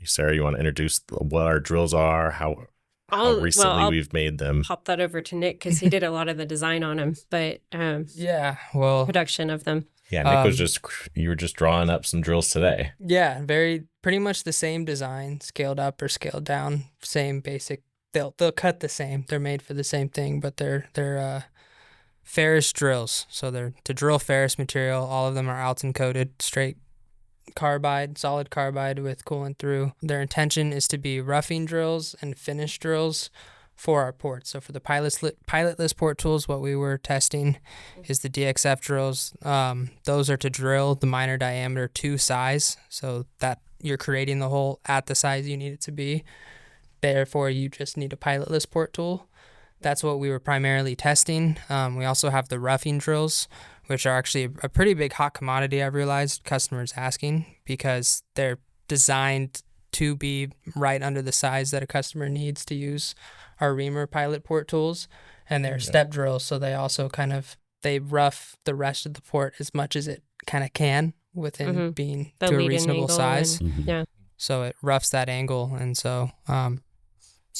Sarah, you want to introduce what our drills are, how recently we've made them? Pop that over to Nick because he did a lot of the design on them, but production of them. Yeah, Nick you were just drawing up some drills today. Yeah, pretty much the same design, scaled up or scaled down, same basic. They'll cut the same. They're made for the same thing, but they're ferrous drills. So they're to drill ferrous material. All of them are Alton coated, straight carbide, solid carbide with coolant-through. Their intention is to be roughing drills and finish drills for our ports. So for the pilotless port tools, what we were testing is the DXF drills. Those are to drill the minor diameter to size, so that you're creating the hole at the size you need it to be. Therefore, you just need a pilotless port tool. That's what we were primarily testing. We also have the roughing drills, which are actually a pretty big hot commodity, I've realized customers asking, because they're designed to be right under the size that a customer needs to use our reamer pilot port tools. And they're step drills, so they also they rough the rest of the port as much as it kind of can within being to a reasonable size. Yeah. So it roughs that angle, and so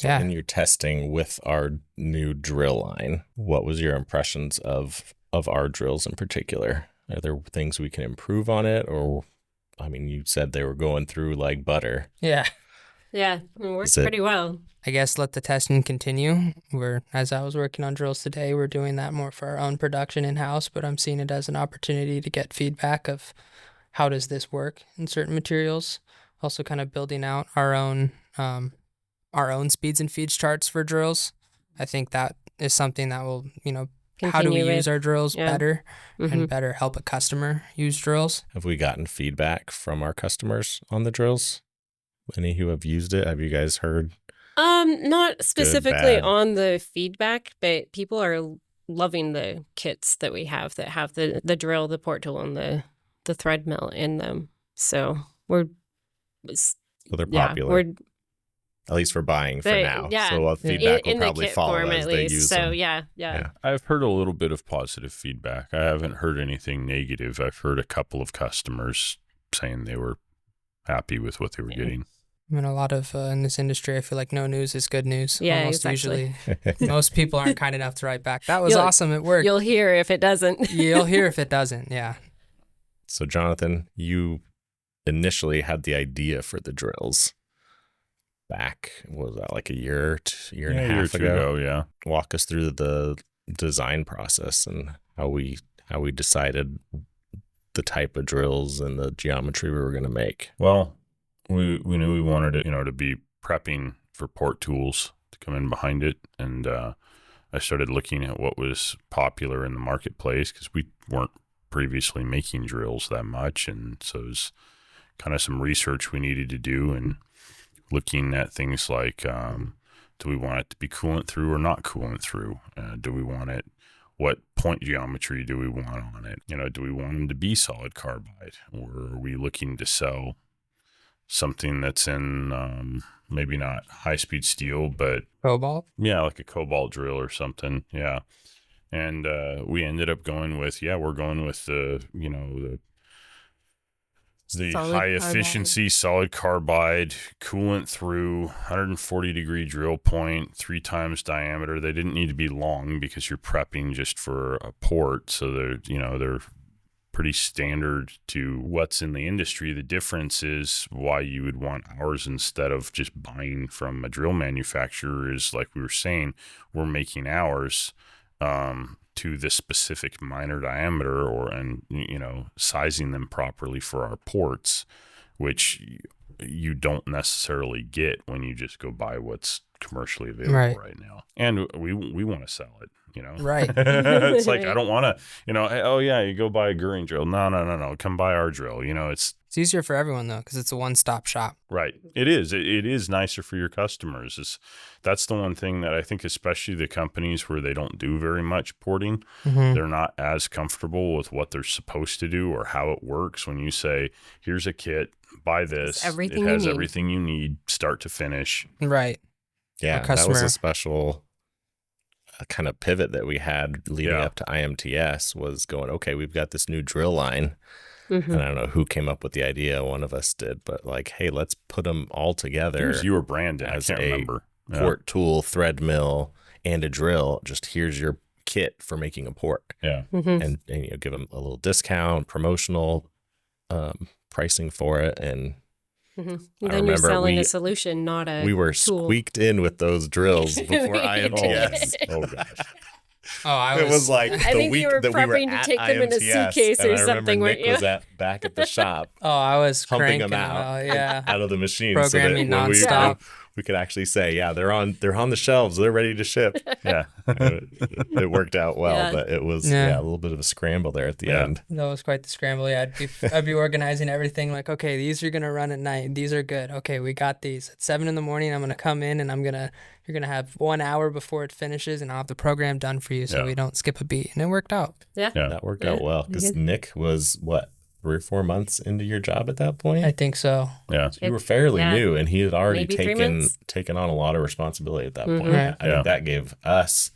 in your testing with our new drill line, what was your impressions of our drills in particular? Are there things we can improve on it? Or, I mean, you said they were going through like butter. Yeah. Yeah, it works pretty well. I guess let the testing continue. As I was working on drills today, we're doing that more for our own production in-house, but I'm seeing it as an opportunity to get feedback of how does this work in certain materials. Also kind of building out our own speeds and feeds charts for drills. I think that is something that will, how do we use our drills better and better help a customer use drills? Have we gotten feedback from our customers on the drills? Any who have used it? Have you guys heard? Not specifically on the feedback, but people are loving the kits that we have that have the drill, the port tool, and the thread mill in them. So they're popular. At least for buying for now. Yeah. So feedback will probably follow as they use them. Yeah. I've heard a little bit of positive feedback. I haven't heard anything negative. I've heard a couple of customers saying they were happy with what they were getting. I mean, a lot of in this industry, I feel like no news is good news. Yeah, almost exactly. Usually. Most people aren't kind enough to write back. That was awesome. It worked. You'll hear if it doesn't. You'll hear if it doesn't. Yeah. So, Jonathan, you initially had the idea for the drills back, what was that, like a year and a half ago? Yeah. Walk us through the design process and how we decided the type of drills and the geometry we were going to make. Well, we knew we wanted it, to be prepping for port tools to come in behind it. And I started looking at what was popular in the marketplace because we weren't previously making drills that much. And so it was kind of some research we needed to do and looking at things like, do we want it to be coolant through or not coolant through? Do we want it? What point geometry do we want on it? Do we want them to be solid carbide, or are we looking to sell something that's in maybe not high-speed steel, but cobalt? Yeah, like a cobalt drill or something. Yeah, and we ended up going with the high efficiency solid carbide, coolant through, 140 degree drill point, 3 times diameter. They didn't need to be long because you're prepping just for a port. So they're pretty standard to what's in the industry. The difference is why you would want ours instead of just buying from a drill manufacturer is, like we were saying, we're making ours to this specific minor diameter and sizing them properly for our ports, which you don't necessarily get when you just go buy what's commercially available right now. And we want to sell it, Right. It's like, I don't want to, oh yeah, you go buy a Goering drill. No. Come buy our drill. It's easier for everyone though, because it's a one-stop shop. Right. It is. It is nicer for your customers. That's the one thing that I think, especially the companies where they don't do very much porting, they're not as comfortable with what they're supposed to do or how it works. When you say, here's a kit, buy this, it has everything you need, start to finish. Right. Yeah, that was a special kind of pivot that we had leading up to IMTS, was going, okay, we've got this new drill line. And I don't know who came up with the idea. One of us did, but like, hey, let's put them all together. It was you or Brandon. I can't remember. Port tool, thread mill, and a drill. Just here's your kit for making a port. Yeah. And give them a little discount, promotional pricing for it. And then you're selling a solution, not a We were tool. Squeaked in with those drills before IMTS. Oh gosh. It was like I think you were prepping to take them in a suitcase or something, weren't you? Was back at the shop. I was pumping cranking them out, out of the machine. Programming so that nonstop. We could actually say, they're on the shelves. They're ready to ship. Yeah. It worked out well, but it was a little bit of a scramble there at the end. That was quite the scramble. Yeah, I'd be organizing everything like, okay, these are going to run at night. These are good. Okay, we got these. At 7 a.m, I'm going to come in and you're going to have 1 hour before it finishes and I'll have the program done for you so we don't skip a beat. And it worked out. Yeah. That worked out well because Nick was, 3 or 4 months into your job at that point? I think so. Yeah. So you were fairly new, and he had already Maybe taken on a lot of responsibility at that point. Right. I think that gave us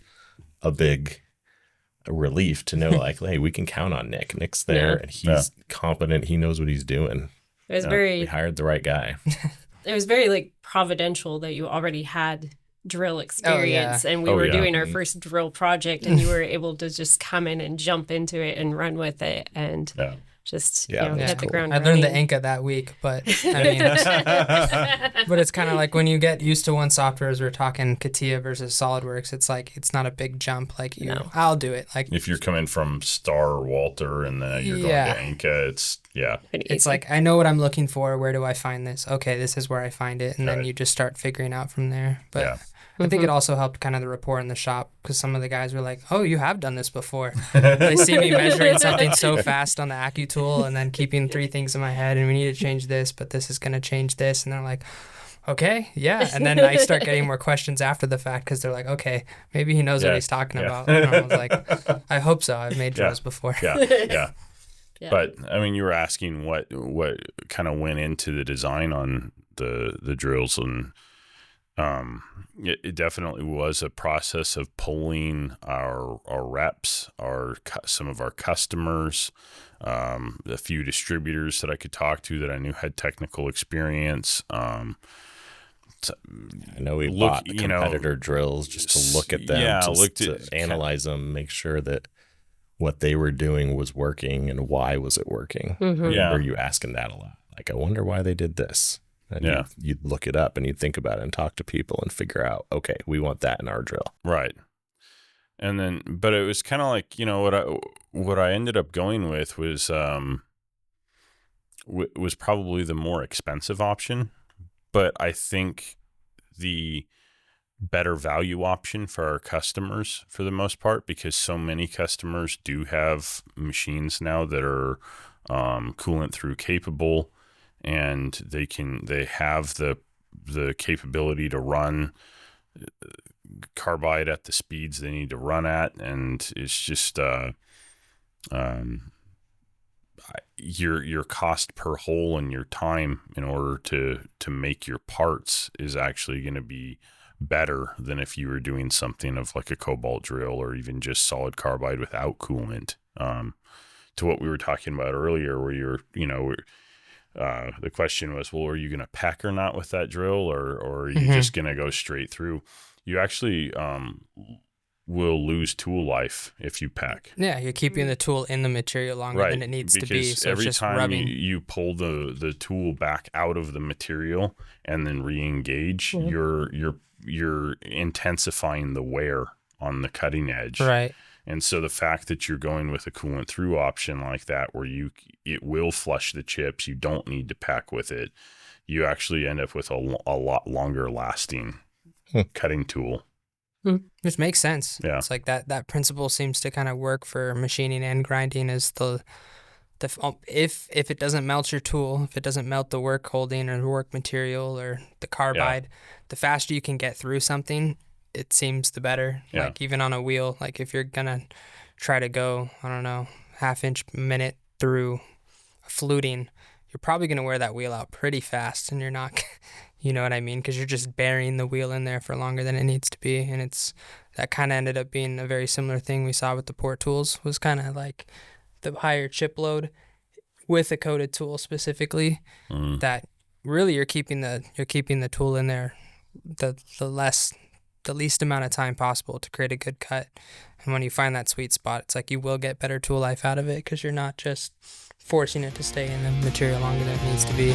a big relief to know, like, hey, we can count on Nick. Nick's there, and he's competent. He knows what he's doing. It was we hired the right guy. It was very providential that you already had drill experience and we were doing our first drill project, and you were able to just come in and jump into it and run with it and just hit the ground running. I learned the Inca that week, but I mean, but it's kind of like when you get used to one software, as we're talking CATIA versus SolidWorks, it's like it's not a big jump. Like I'll do it. Like if you're coming from Star or Walter and then you're going to Inca, it's like I know what I'm looking for. Where do I find this? Okay, this is where I find it, and then you just start figuring out from there. But I think it also helped kind of the rapport in the shop because some of the guys were like, oh, you have done this before. They see me measuring something so fast on the AccuTool and then keeping 3 things in my head, and we need to change this, but this is going to change this. And they're like, okay, yeah. And then I start getting more questions after the fact because they're like, okay, maybe he knows what he's talking about. And I was like, I hope so. I've made drills before. Yeah. But, I mean, you were asking what kind of went into the design on the drills, and it definitely was a process of pulling our reps, some of our customers, a few distributors that I could talk to that I knew had technical experience. I know we bought competitor drills just to look at them, to analyze them, make sure that what they were doing was working and why was it working. Were you asking that a lot? Like, I wonder why they did this. And you'd look it up and you'd think about it and talk to people and figure out, okay, we want that in our drill. Right. And then, but it was kind of like, what I ended up going with was probably the more expensive option, but I think the better value option for our customers for the most part, because so many customers do have machines now that are coolant-through capable, and they have the capability to run carbide at the speeds they need to run at, and it's just your cost per hole and your time in order to make your parts is actually going to be better than if you were doing something of like a cobalt drill or even just solid carbide without coolant. To what we were talking about earlier, where the question was, well, are you going to peck or not with that drill, or are you just going to go straight through? You actually will lose tool life if you peck. Yeah, you're keeping the tool in the material longer than it needs to be. So every it's just time rubbing. you pull the tool back out of the material and then re-engage, you're intensifying the wear on the cutting edge. Right. And so the fact that you're going with a coolant through option like that, where it will flush the chips, you don't need to pack with it, you actually end up with a lot longer lasting cutting tool. Which makes sense. Yeah. It's like that principle seems to kind of work for machining and grinding, is if it doesn't melt your tool, if it doesn't melt the work holding or the work material or the carbide, the faster you can get through something, it seems the better. Yeah. Like even on a wheel, like if you're gonna try to go, I don't know, half-inch minute through fluting, you're probably gonna wear that wheel out pretty fast, and you're not, you know what I mean? Because you're just burying the wheel in there for longer than it needs to be, and that kind of ended up being a very similar thing we saw with the port tools. Was kind of like the higher chip load with a coated tool specifically, that really you're keeping the tool in there the least amount of time possible to create a good cut. And when you find that sweet spot, it's like you will get better tool life out of it because you're not just forcing it to stay in the material longer than it needs to be.